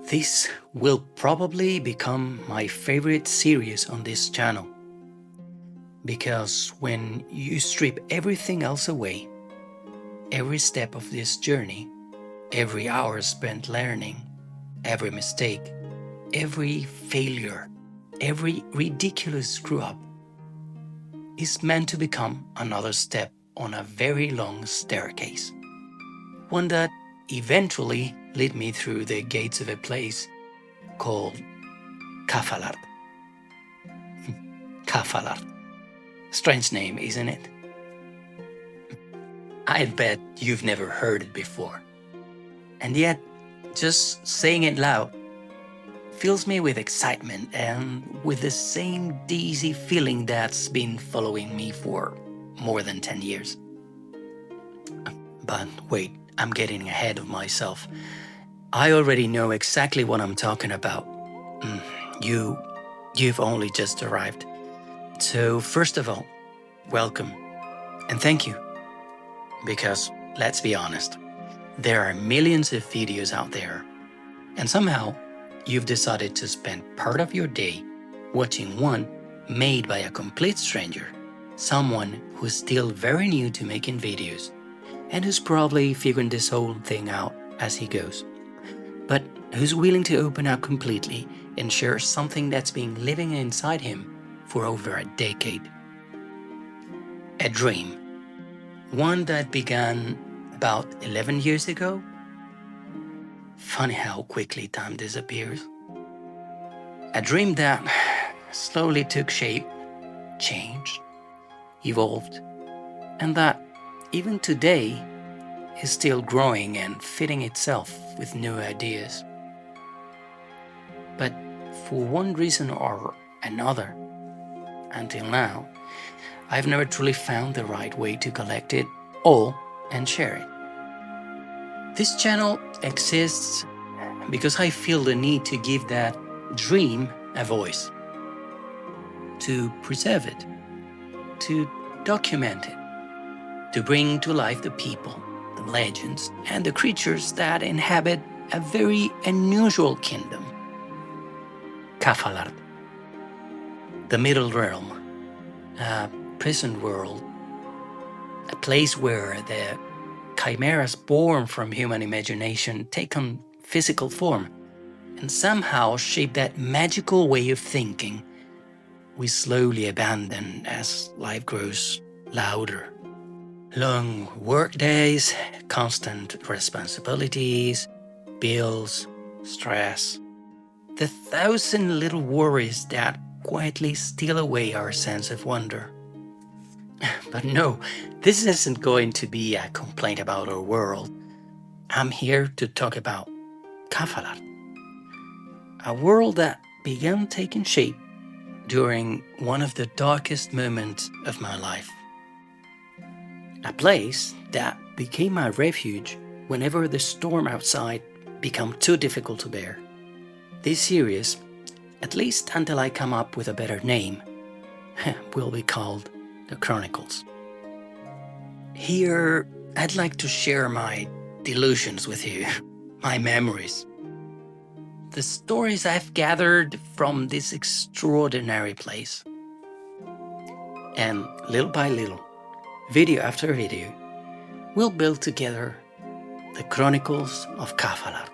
This will probably become my favorite series on this channel, because when you strip everything else away, every step of this journey, every hour spent learning, every mistake, every failure, every ridiculous screw-up is meant to become another step on a very long staircase. One that eventually led me through the gates of a place called Kafalard. Kafalard. Strange name, isn't it? I bet you've never heard it before. And yet, just saying it loud fills me with excitement and with the same dizzy feeling that's been following me for more than 10 years. But wait, I'm getting ahead of myself. I already know exactly what I'm talking about. You've only just arrived. So first of all, welcome and thank you. Because let's be honest, there are millions of videos out there, and somehow you've decided to spend part of your day watching one made by a complete stranger, someone who's still very new to making videos and who's probably figuring this whole thing out as he goes, but who's willing to open up completely and share something that's been living inside him for over a decade. A dream, one that began about 11 years ago. Funny how quickly time disappears. A dream that slowly took shape, changed, evolved, and that even today is still growing and fitting itself with new ideas. But for one reason or another, until now, I've never truly found the right way to collect it all and share it. This channel exists because I feel the need to give that dream a voice, to preserve it, to document it, to bring to life the people, the legends, and the creatures that inhabit a very unusual kingdom, Kafalard, the Middle Realm, a prison world, a place where the chimeras born from human imagination take on physical form and somehow shape that magical way of thinking we slowly abandon as life grows louder. Long work days, constant responsibilities, bills, stress, the thousand little worries that quietly steal away our sense of wonder. But no, this isn't going to be a complaint about our world. I'm here to talk about Kafalard, a world that began taking shape during one of the darkest moments of my life. A place that became my refuge whenever the storm outside became too difficult to bear. This series, at least until I come up with a better name, will be called the Chronicles. Here, I'd like to share my delusions with you, my memories, the stories I've gathered from this extraordinary place. And little by little, video after video, we'll build together the Chronicles of Kafalard.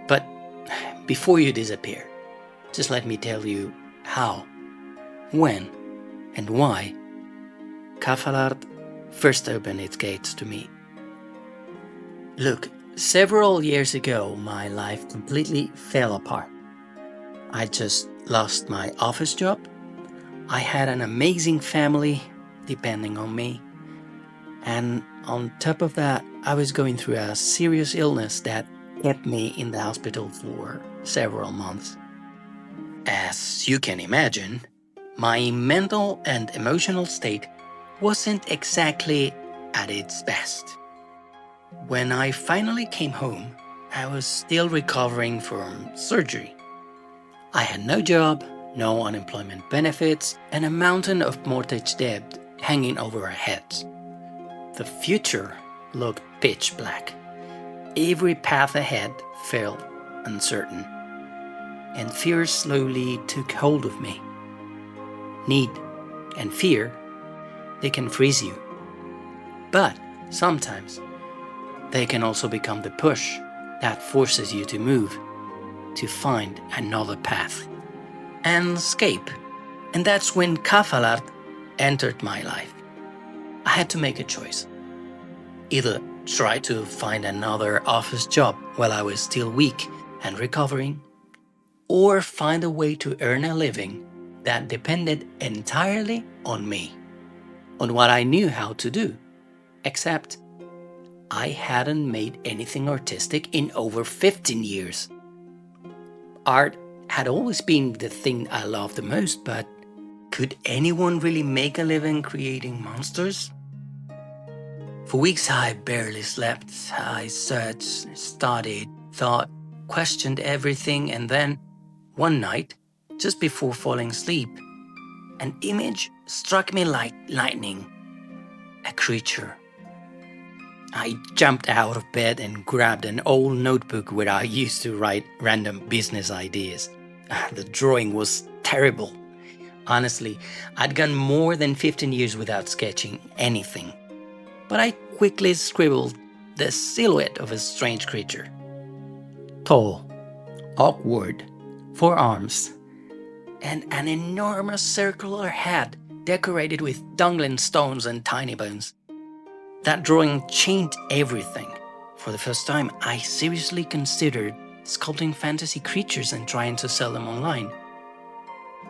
But before you disappear, just let me tell you how, when, and why Kafalard first opened its gates to me. Look, several years ago, my life completely fell apart. I just lost my office job. I had an amazing family depending on me. And on top of that, I was going through a serious illness that kept me in the hospital for several months. As you can imagine, my mental and emotional state wasn't exactly at its best. When I finally came home, I was still recovering from surgery. I had no job, no unemployment benefits, and a mountain of mortgage debt hanging over our heads. The future looked pitch black. Every path ahead felt uncertain, and fear slowly took hold of me. Need and fear, they can freeze you. But sometimes they can also become the push that forces you to move, to find another path and escape. And that's when Kafalard entered my life. I had to make a choice. Either try to find another office job while I was still weak and recovering, or find a way to earn a living that depended entirely on me, on what I knew how to do. Except I hadn't made anything artistic in over 15 years. Art had always been the thing I loved the most, but could anyone really make a living creating monsters? For weeks I barely slept. I searched, studied, thought, questioned everything, and then, one night, just before falling asleep, an image struck me like lightning. A creature. I jumped out of bed and grabbed an old notebook where I used to write random business ideas. The drawing was terrible. Honestly, I'd gone more than 15 years without sketching anything. But I quickly scribbled the silhouette of a strange creature. Tall, awkward, 4 arms, and an enormous circular head decorated with dangling stones and tiny bones. That drawing changed everything. For the first time, I seriously considered sculpting fantasy creatures and trying to sell them online.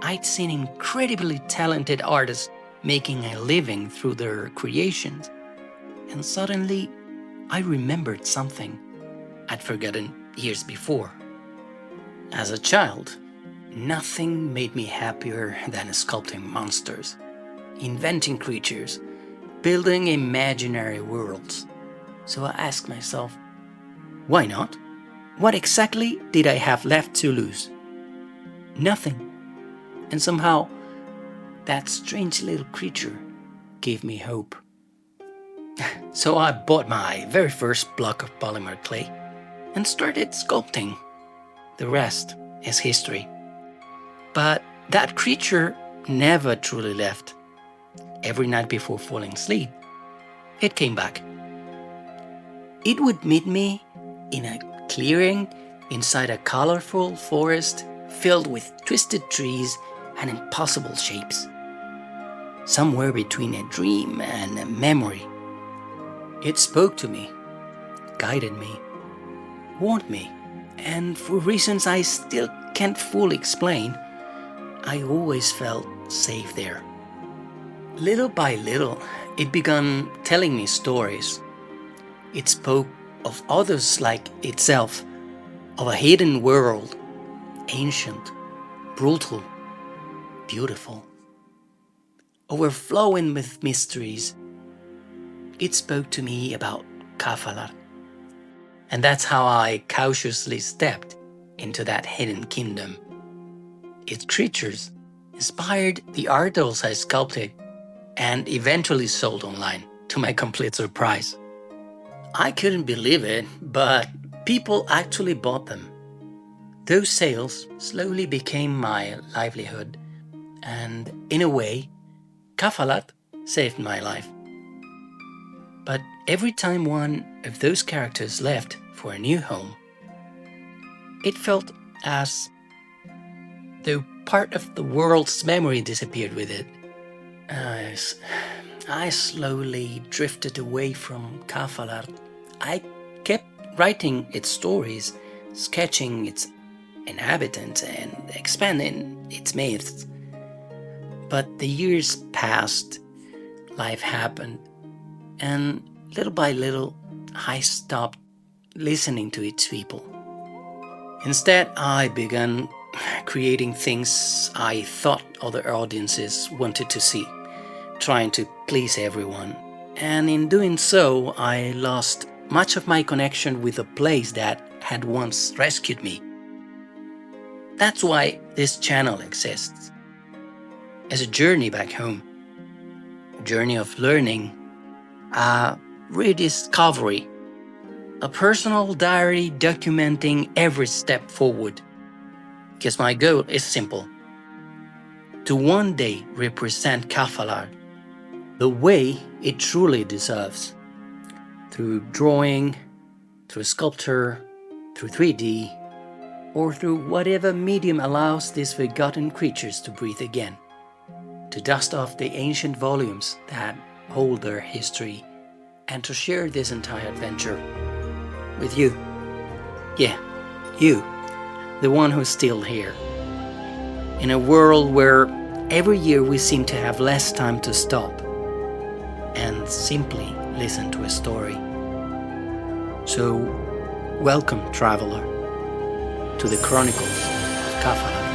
I'd seen incredibly talented artists making a living through their creations. And suddenly, I remembered something I'd forgotten years before. As a child, nothing made me happier than sculpting monsters, inventing creatures, building imaginary worlds. So I asked myself, why not? What exactly did I have left to lose? Nothing. And somehow, that strange little creature gave me hope. So I bought my very first block of polymer clay and started sculpting. The rest is history. But that creature never truly left. Every night before falling asleep, it came back. It would meet me in a clearing inside a colorful forest filled with twisted trees and impossible shapes. Somewhere between a dream and a memory. It spoke to me, guided me, warned me, and for reasons I still can't fully explain, I always felt safe there. Little by little, it began telling me stories. It spoke of others like itself, of a hidden world, ancient, brutal, beautiful, overflowing with mysteries. It spoke to me about Kafalard. And that's how I cautiously stepped into that hidden kingdom. Its creatures inspired the art dolls I sculpted and eventually sold online, to my complete surprise. I couldn't believe it, but people actually bought them. Those sales slowly became my livelihood, and in a way, Kafalart saved my life. But every time one of those characters left for a new home, it felt as though part of the world's memory disappeared with it. I slowly drifted away from Kafalard. I kept writing its stories, sketching its inhabitants, and expanding its myths. But the years passed, life happened, and little by little, I stopped listening to its people. Instead, I began creating things I thought other audiences wanted to see, trying to please everyone. And in doing so, I lost much of my connection with the place that had once rescued me. That's why this channel exists. As a journey back home, a journey of learning, a rediscovery, A personal diary documenting every step forward. Because my goal is simple. To one day represent Kafalard the way it truly deserves. Through drawing, through sculpture, through 3D, or through whatever medium allows these forgotten creatures to breathe again. To dust off the ancient volumes that hold their history, and to share this entire adventure with you. Yeah, you, the one who's still here. In a world where every year we seem to have less time to stop and simply listen to a story. So, welcome, traveler, to the Chronicles of Kaffalard.